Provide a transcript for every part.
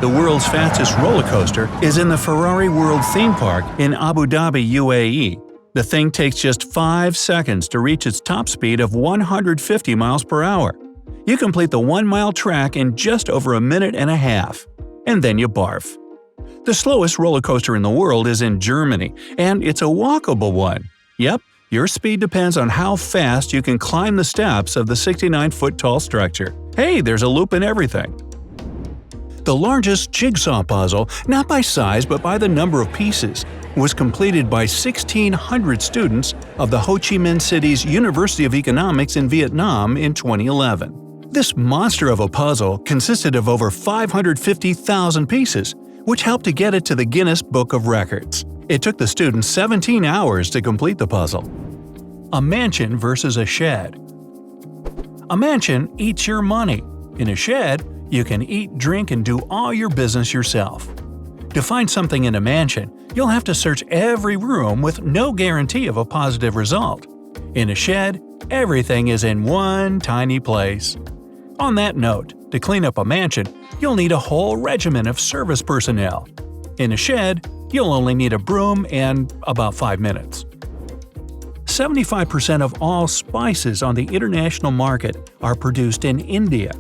The world's fastest roller coaster is in the Ferrari World Theme Park in Abu Dhabi, UAE. The thing takes just 5 seconds to reach its top speed of 150 miles per hour. You complete the 1-mile track in just over a minute and a half. And then you barf. The slowest roller coaster in the world is in Germany, and it's a walkable one. Yep, your speed depends on how fast you can climb the steps of the 69-foot-tall structure. Hey, there's a loop in everything. The largest jigsaw puzzle, not by size but by the number of pieces, was completed by 1,600 students of the Ho Chi Minh City's University of Economics in Vietnam in 2011. This monster of a puzzle consisted of over 550,000 pieces, which helped to get it to the Guinness Book of Records. It took the students 17 hours to complete the puzzle. A mansion versus a shed. A mansion eats your money. In a shed, you can eat, drink, and do all your business yourself. To find something in a mansion, you'll have to search every room with no guarantee of a positive result. In a shed, everything is in one tiny place. On that note, to clean up a mansion, you'll need a whole regiment of service personnel. In a shed, you'll only need a broom and about 5 minutes. 75% of all spices on the international market are produced in India.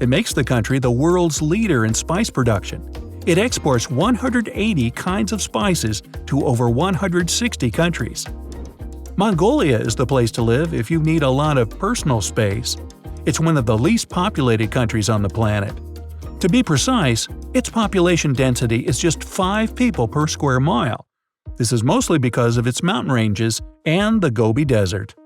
It makes the country the world's leader in spice production. It exports 180 kinds of spices to over 160 countries. Mongolia is the place to live if you need a lot of personal space. It's one of the least populated countries on the planet. To be precise, its population density is just 5 people per square mile. This is mostly because of its mountain ranges and the Gobi Desert.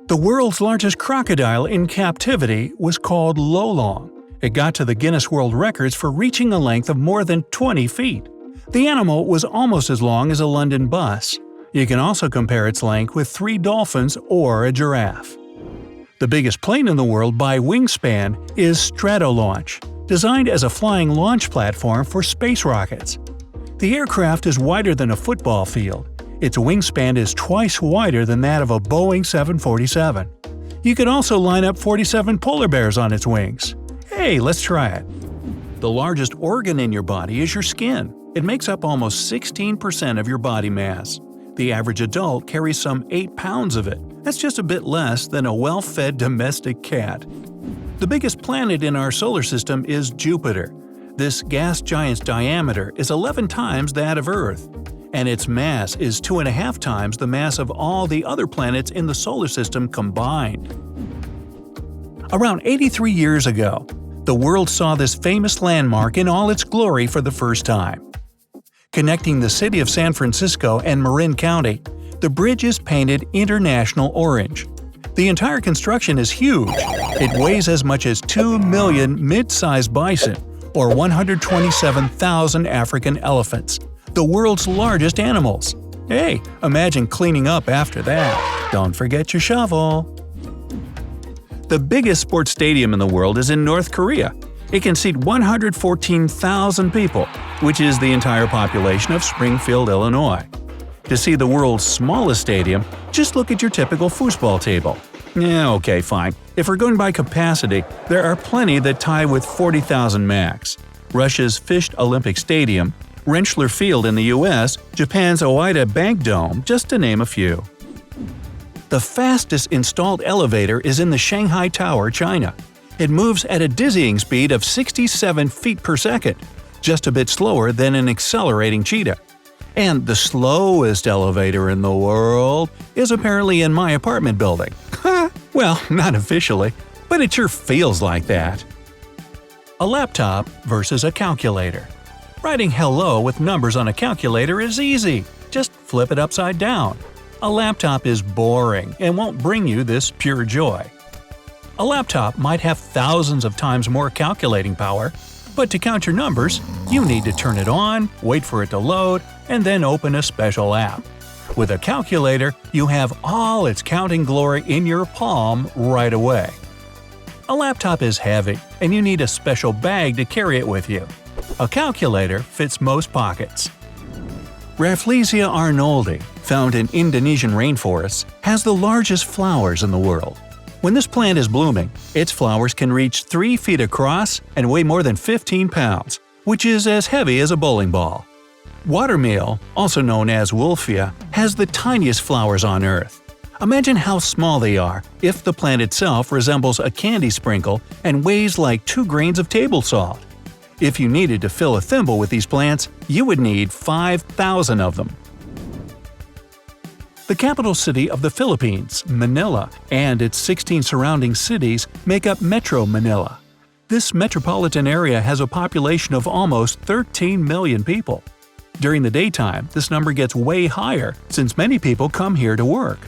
The world's largest crocodile in captivity was called Lolong. It got to the Guinness World Records for reaching a length of more than 20 feet. The animal was almost as long as a London bus. You can also compare its length with 3 dolphins or a giraffe. The biggest plane in the world by wingspan is Stratolaunch, designed as a flying launch platform for space rockets. The aircraft is wider than a football field. Its wingspan is twice wider than that of a Boeing 747. You can also line up 47 polar bears on its wings. Hey, let's try it. The largest organ in your body is your skin. It makes up almost 16% of your body mass. The average adult carries some 8 pounds of it. That's just a bit less than a well-fed domestic cat. The biggest planet in our solar system is Jupiter. This gas giant's diameter is 11 times that of Earth, and its mass is 2.5 times the mass of all the other planets in the solar system combined. Around 83 years ago, the world saw this famous landmark in all its glory for the first time. Connecting the city of San Francisco and Marin County, the bridge is painted international orange. The entire construction is huge. It weighs as much as 2 million mid-sized bison, or 127,000 African elephants, the world's largest animals. Hey, imagine cleaning up after that. Don't forget your shovel. The biggest sports stadium in the world is in North Korea. It can seat 114,000 people, which is the entire population of Springfield, Illinois. To see the world's smallest stadium, just look at your typical foosball table. Yeah, okay, fine. If we're going by capacity, there are plenty that tie with 40,000 max. Russia's Fisht Olympic Stadium, Rentschler Field in the US, Japan's Oita Bank Dome, just to name a few. The fastest installed elevator is in the Shanghai Tower, China. It moves at a dizzying speed of 67 feet per second, just a bit slower than an accelerating cheetah. And the slowest elevator in the world is apparently in my apartment building. Well, not officially, but it sure feels like that. A laptop versus a calculator. Writing hello with numbers on a calculator is easy. Just flip it upside down. A laptop is boring and won't bring you this pure joy. A laptop might have thousands of times more calculating power, but to count your numbers, you need to turn it on, wait for it to load, and then open a special app. With a calculator, you have all its counting glory in your palm right away. A laptop is heavy, and you need a special bag to carry it with you. A calculator fits most pockets. Rafflesia arnoldi, found in Indonesian rainforests, has the largest flowers in the world. When this plant is blooming, its flowers can reach 3 feet across and weigh more than 15 pounds, which is as heavy as a bowling ball. Watermeal, also known as wolffia, has the tiniest flowers on Earth. Imagine how small they are if the plant itself resembles a candy sprinkle and weighs like 2 grains of table salt. If you needed to fill a thimble with these plants, you would need 5,000 of them. The capital city of the Philippines, Manila, and its 16 surrounding cities make up Metro Manila. This metropolitan area has a population of almost 13 million people. During the daytime, this number gets way higher since many people come here to work.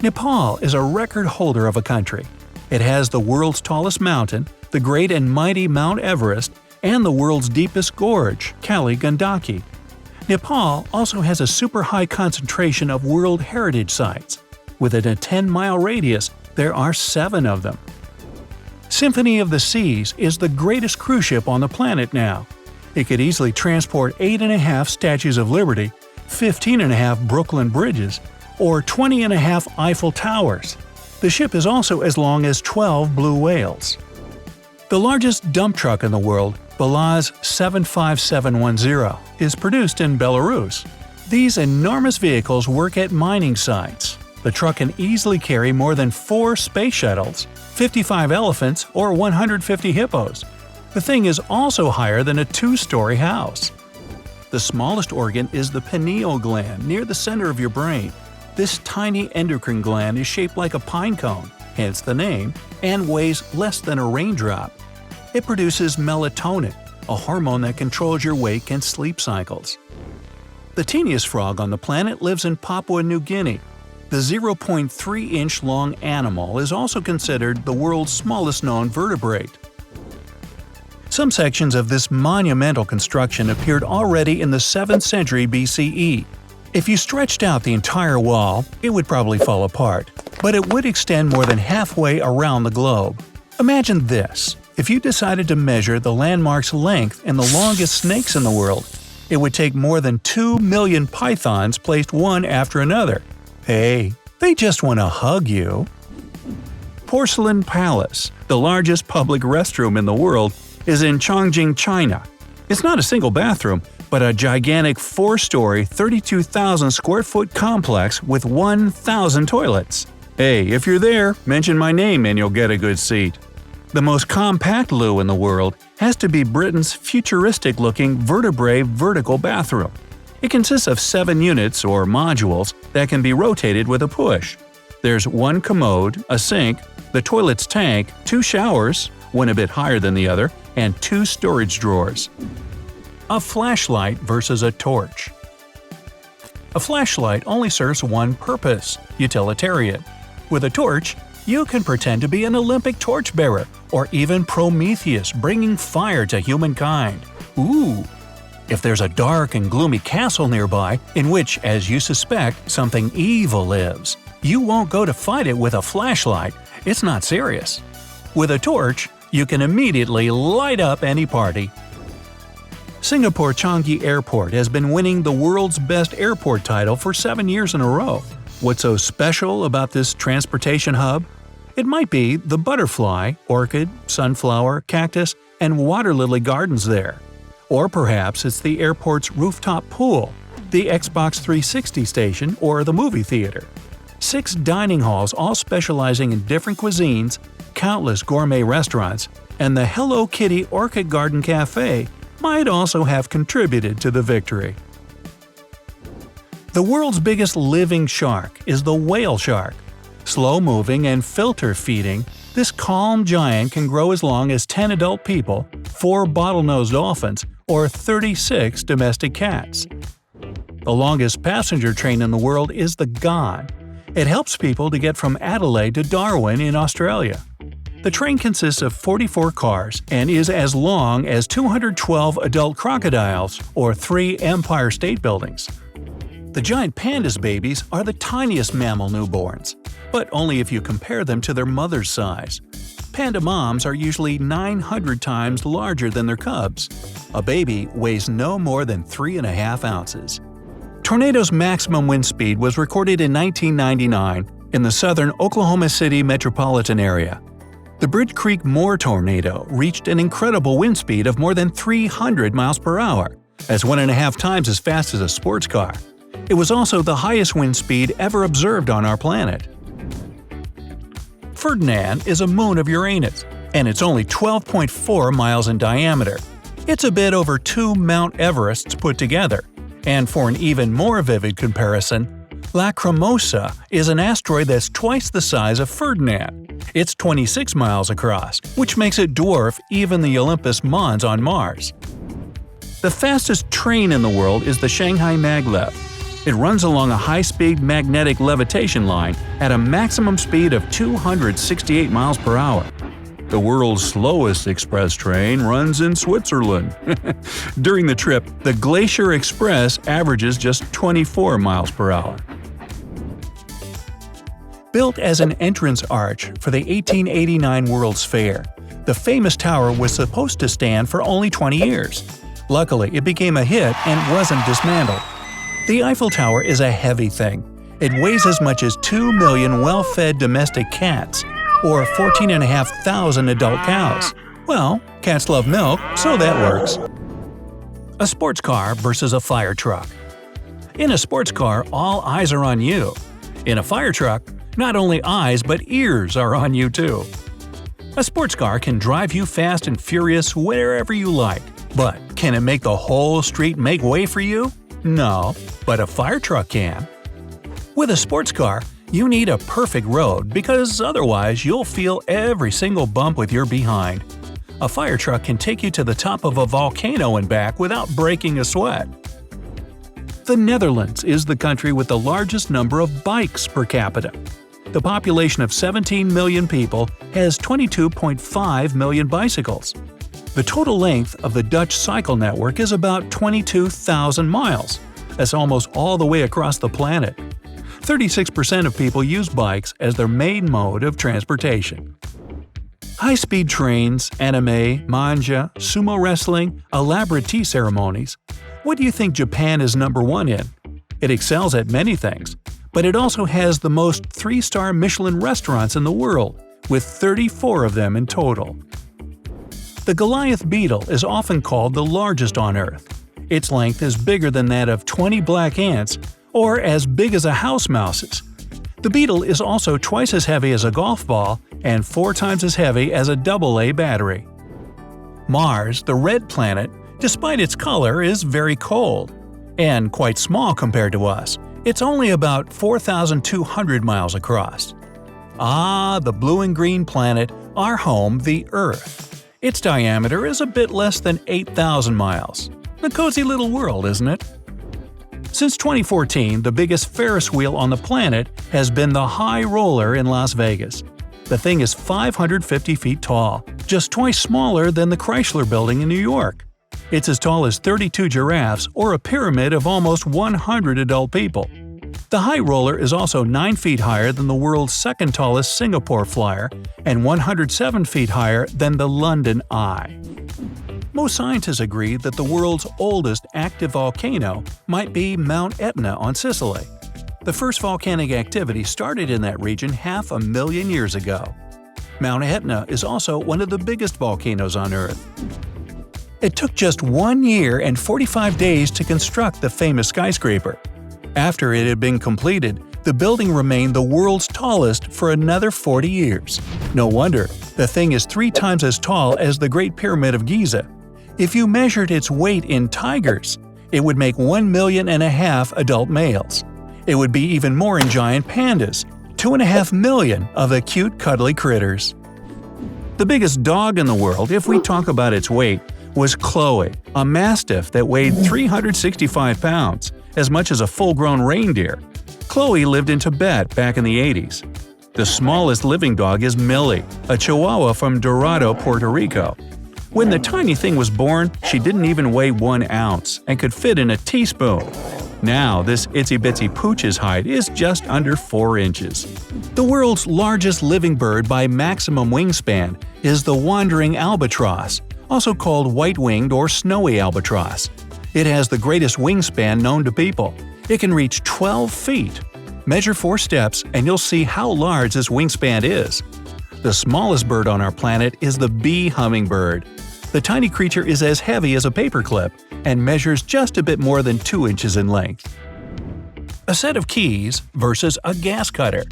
Nepal is a record holder of a country. It has the world's tallest mountain, the great and mighty Mount Everest, and the world's deepest gorge, Kali Gandaki. Nepal also has a super high concentration of World Heritage Sites. Within a 10-mile radius, there are 7 of them. Symphony of the Seas is the greatest cruise ship on the planet now. It could easily transport 8.5 Statues of Liberty, 15.5 Brooklyn Bridges, or 20.5 Eiffel Towers. The ship is also as long as 12 blue whales. The largest dump truck in the world, Belaz 75710, is produced in Belarus. These enormous vehicles work at mining sites. The truck can easily carry more than 4 space shuttles, 55 elephants, or 150 hippos. The thing is also higher than a 2-story house. The smallest organ is the pineal gland near the center of your brain. This tiny endocrine gland is shaped like a pine cone, hence the name, and weighs less than a raindrop. It produces melatonin, a hormone that controls your wake and sleep cycles. The tiniest frog on the planet lives in Papua New Guinea. The 0.3-inch long animal is also considered the world's smallest known vertebrate. Some sections of this monumental construction appeared already in the 7th century BCE. If you stretched out the entire wall, it would probably fall apart, but it would extend more than halfway around the globe. Imagine this. If you decided to measure the landmark's length and the longest snakes in the world, it would take more than 2 million pythons placed one after another. Hey, they just want to hug you. Porcelain Palace, the largest public restroom in the world, is in Chongqing, China. It's not a single bathroom, but a gigantic 4-story, 32,000 square foot complex with 1,000 toilets. Hey, if you're there, mention my name and you'll get a good seat. The most compact loo in the world has to be Britain's futuristic-looking vertebrae vertical bathroom. It consists of 7 units or modules that can be rotated with a push. There's 1 commode, a sink, the toilet's tank, 2 showers, one a bit higher than the other, and 2 storage drawers. A flashlight versus a torch. A flashlight only serves one purpose – utilitarian. With a torch, you can pretend to be an Olympic torchbearer, or even Prometheus bringing fire to humankind. Ooh! If there's a dark and gloomy castle nearby, in which, as you suspect, something evil lives, you won't go to fight it with a flashlight. It's not serious. With a torch, you can immediately light up any party. Singapore Changi Airport has been winning the world's best airport title for 7 years in a row. What's so special about this transportation hub? It might be the butterfly, orchid, sunflower, cactus, and water lily gardens there. Or perhaps it's the airport's rooftop pool, the Xbox 360 station, or the movie theater. 6 dining halls all specializing in different cuisines, countless gourmet restaurants, and the Hello Kitty Orchid Garden Cafe might also have contributed to the victory. The world's biggest living shark is the whale shark. Slow-moving and filter-feeding, this calm giant can grow as long as 10 adult people, 4 bottlenose dolphins, or 36 domestic cats. The longest passenger train in the world is the Ghan. It helps people to get from Adelaide to Darwin in Australia. The train consists of 44 cars and is as long as 212 adult crocodiles, or 3 Empire State Buildings. The giant pandas babies are the tiniest mammal newborns, but only if you compare them to their mother's size. Panda moms are usually 900 times larger than their cubs. A baby weighs no more than 3.5 ounces. Tornado's maximum wind speed was recorded in 1999 in the southern Oklahoma City metropolitan area. The Bridge Creek Moore tornado reached an incredible wind speed of more than 300 miles per hour. That's 1.5 times as fast as a sports car. It was also the highest wind speed ever observed on our planet. Ferdinand is a moon of Uranus, and it's only 12.4 miles in diameter. It's a bit over 2 Mount Everests put together. And for an even more vivid comparison, Lacrimosa is an asteroid that's twice the size of Ferdinand. It's 26 miles across, which makes it dwarf even the Olympus Mons on Mars. The fastest train in the world is the Shanghai Maglev. It runs along a high-speed magnetic levitation line at a maximum speed of 268 miles per hour. The world's slowest express train runs in Switzerland. During the trip, the Glacier Express averages just 24 miles per hour. Built as an entrance arch for the 1889 World's Fair, the famous tower was supposed to stand for only 20 years. Luckily, it became a hit and wasn't dismantled. The Eiffel Tower is a heavy thing. It weighs as much as 2 million well-fed domestic cats, or 14,500 adult cows. Well, cats love milk, so that works. A sports car versus a fire truck. In a sports car, all eyes are on you. In a fire truck, not only eyes but ears are on you too. A sports car can drive you fast and furious wherever you like, but can it make the whole street make way for you? No, but a fire truck can. With a sports car, you need a perfect road because otherwise you'll feel every single bump with your behind. A fire truck can take you to the top of a volcano and back without breaking a sweat. The Netherlands is the country with the largest number of bikes per capita. The population of 17 million people has 22.5 million bicycles. The total length of the Dutch cycle network is about 22,000 miles. That's almost all the way across the planet. 36% of people use bikes as their main mode of transportation. High-speed trains, anime, manga, sumo wrestling, elaborate tea ceremonies. What do you think Japan is number 1 in? It excels at many things, but it also has the most 3-star Michelin restaurants in the world, with 34 of them in total. The Goliath beetle is often called the largest on Earth. Its length is bigger than that of 20 black ants, or as big as a house mouse's. The beetle is also twice as heavy as a golf ball and 4 times as heavy as a AA battery. Mars, the red planet, despite its color, is very cold and quite small compared to us. It's only about 4,200 miles across. Ah, the blue and green planet, our home, the Earth. Its diameter is a bit less than 8,000 miles. A cozy little world, isn't it? Since 2014, the biggest Ferris wheel on the planet has been the High Roller in Las Vegas. The thing is 550 feet tall, just twice smaller than the Chrysler Building in New York. It's as tall as 32 giraffes or a pyramid of almost 100 adult people. The High Roller is also 9 feet higher than the world's second tallest Singapore Flyer and 107 feet higher than the London Eye. Most scientists agree that the world's oldest active volcano might be Mount Etna on Sicily. The first volcanic activity started in that region 500,000 years ago. Mount Etna is also one of the biggest volcanoes on Earth. It took just 1 year and 45 days to construct the famous skyscraper. After it had been completed, the building remained the world's tallest for another 40 years. No wonder, the thing is 3 times as tall as the Great Pyramid of Giza. If you measured its weight in tigers, it would make 1.5 million adult males. It would be even more in giant pandas, 2.5 million of the cute cuddly critters. The biggest dog in the world, if we talk about its weight, was Chloe, a mastiff that weighed 365 pounds, as much as a full-grown reindeer. Chloe lived in Tibet back in the 80s. The smallest living dog is Millie, a Chihuahua from Dorado, Puerto Rico. When the tiny thing was born, she didn't even weigh 1 ounce and could fit in a teaspoon. Now, this itsy-bitsy pooch's height is just under 4 inches. The world's largest living bird by maximum wingspan is the wandering albatross, also called white-winged or snowy albatross. It has the greatest wingspan known to people. It can reach 12 feet. Measure 4 steps and you'll see how large this wingspan is. The smallest bird on our planet is the bee hummingbird. The tiny creature is as heavy as a paperclip and measures just a bit more than 2 inches in length. A set of keys versus a gas cutter.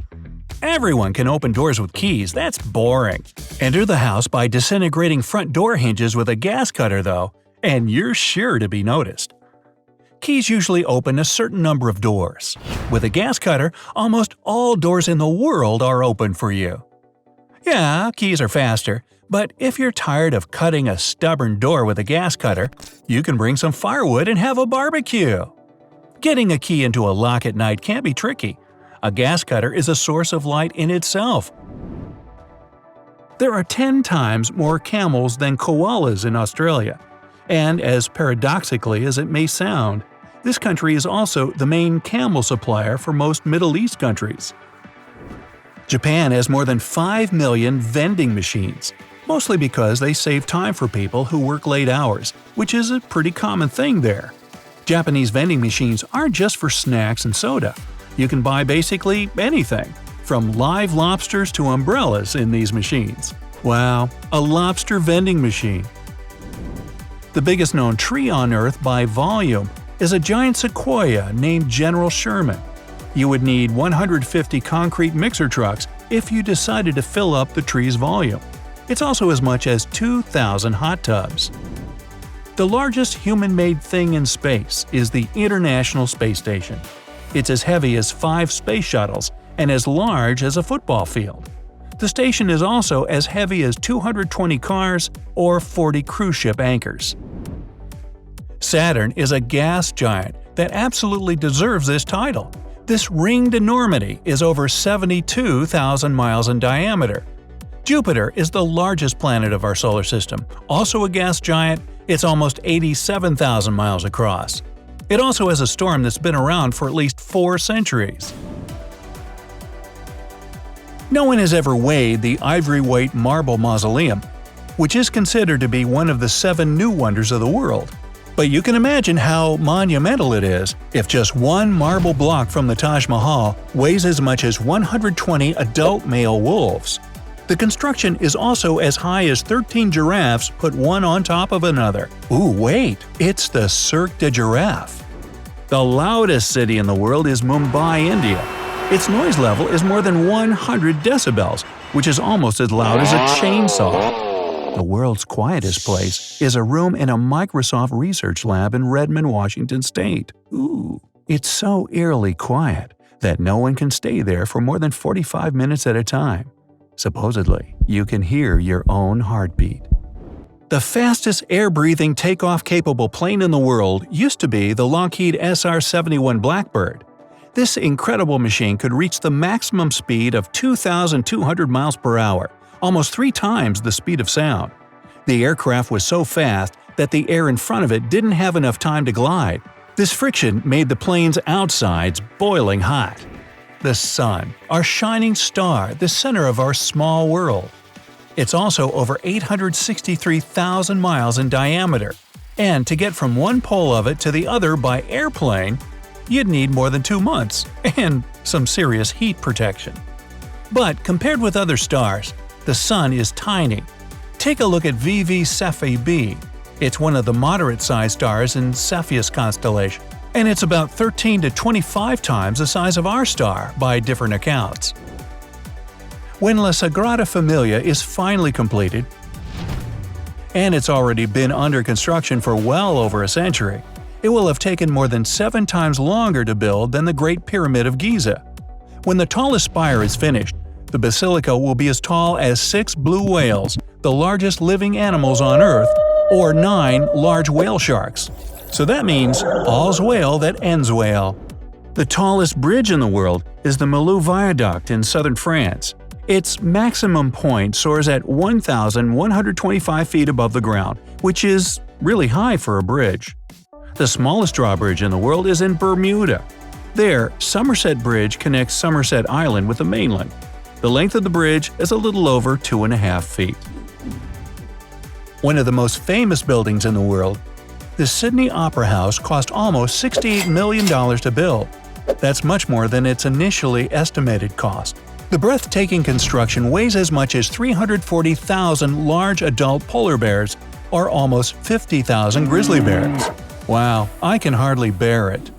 Everyone can open doors with keys, that's boring. Enter the house by disintegrating front door hinges with a gas cutter though, and you're sure to be noticed. Keys usually open a certain number of doors. With a gas cutter, almost all doors in the world are open for you. Yeah, keys are faster, but if you're tired of cutting a stubborn door with a gas cutter, you can bring some firewood and have a barbecue. Getting a key into a lock at night can be tricky. A gas cutter is a source of light in itself. There are 10 times more camels than koalas in Australia. And as paradoxically as it may sound, this country is also the main camel supplier for most Middle East countries. Japan has more than 5 million vending machines, mostly because they save time for people who work late hours, which is a pretty common thing there. Japanese vending machines aren't just for snacks and soda. You can buy basically anything, from live lobsters to umbrellas in these machines. Wow, a lobster vending machine. The biggest known tree on Earth by volume is a giant sequoia named General Sherman. You would need 150 concrete mixer trucks if you decided to fill up the tree's volume. It's also as much as 2,000 hot tubs. The largest human-made thing in space is the International Space Station. It's as heavy as 5 space shuttles and as large as a football field. The station is also as heavy as 220 cars or 40 cruise ship anchors. Saturn is a gas giant that absolutely deserves this title. This ringed enormity is over 72,000 miles in diameter. Jupiter is the largest planet of our solar system. Also a gas giant, it's almost 87,000 miles across. It also has a storm that's been around for at least 4 centuries. No one has ever weighed the ivory-white marble mausoleum, which is considered to be one of the 7 new wonders of the world. But you can imagine how monumental it is if just one marble block from the Taj Mahal weighs as much as 120 adult male wolves. The construction is also as high as 13 giraffes put one on top of another. Ooh, wait, it's the Cirque du Giraffe. The loudest city in the world is Mumbai, India. Its noise level is more than 100 decibels, which is almost as loud as a chainsaw. The world's quietest place is a room in a Microsoft research lab in Redmond, Washington state. Ooh, it's so eerily quiet that no one can stay there for more than 45 minutes at a time. Supposedly, you can hear your own heartbeat. The fastest air-breathing takeoff-capable plane in the world used to be the Lockheed SR-71 Blackbird. This incredible machine could reach the maximum speed of 2,200 miles per hour, almost 3 times the speed of sound. The aircraft was so fast that the air in front of it didn't have enough time to glide. This friction made the plane's outsides boiling hot. The Sun, our shining star, the center of our small world. It's also over 863,000 miles in diameter, and to get from one pole of it to the other by airplane, you'd need more than 2 months and some serious heat protection. But compared with other stars, the Sun is tiny. Take a look at VV Cephei b. It's one of the moderate-sized stars in Cepheus constellation, and it's about 13 to 25 times the size of our star by different accounts. When La Sagrada Familia is finally completed, and it's already been under construction for well over a century, it will have taken more than 7 times longer to build than the Great Pyramid of Giza. When the tallest spire is finished, the basilica will be as tall as 6 blue whales, the largest living animals on Earth, or 9 large whale sharks. So that means all's well that ends well. The tallest bridge in the world is the Melun Viaduct in southern France. Its maximum point soars at 1,125 feet above the ground, which is really high for a bridge. The smallest drawbridge in the world is in Bermuda. There, Somerset Bridge connects Somerset Island with the mainland. The length of the bridge is a little over 2.5 feet. One of the most famous buildings in the world, the Sydney Opera House cost almost $68 million to build. That's much more than its initially estimated cost. The breathtaking construction weighs as much as 340,000 large adult polar bears, or almost 50,000 grizzly bears. Wow, I can hardly bear it.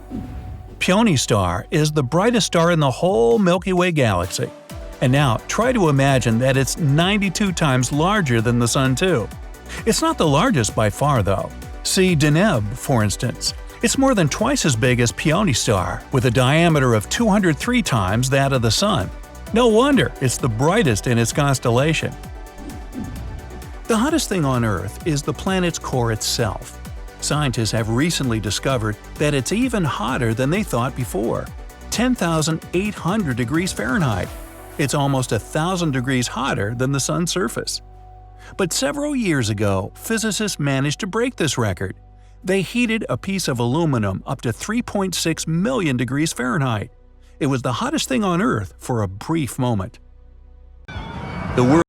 Peony star is the brightest star in the whole Milky Way galaxy. And now, try to imagine that it's 92 times larger than the Sun too. It's not the largest by far though. See Deneb, for instance. It's more than twice as big as Peony star, with a diameter of 203 times that of the Sun. No wonder it's the brightest in its constellation. The hottest thing on Earth is the planet's core itself. Scientists have recently discovered that it's even hotter than they thought before – 10,800 degrees Fahrenheit. It's almost 1,000 degrees hotter than the Sun's surface. But several years ago, physicists managed to break this record. They heated a piece of aluminum up to 3.6 million degrees Fahrenheit. It was the hottest thing on Earth for a brief moment. The world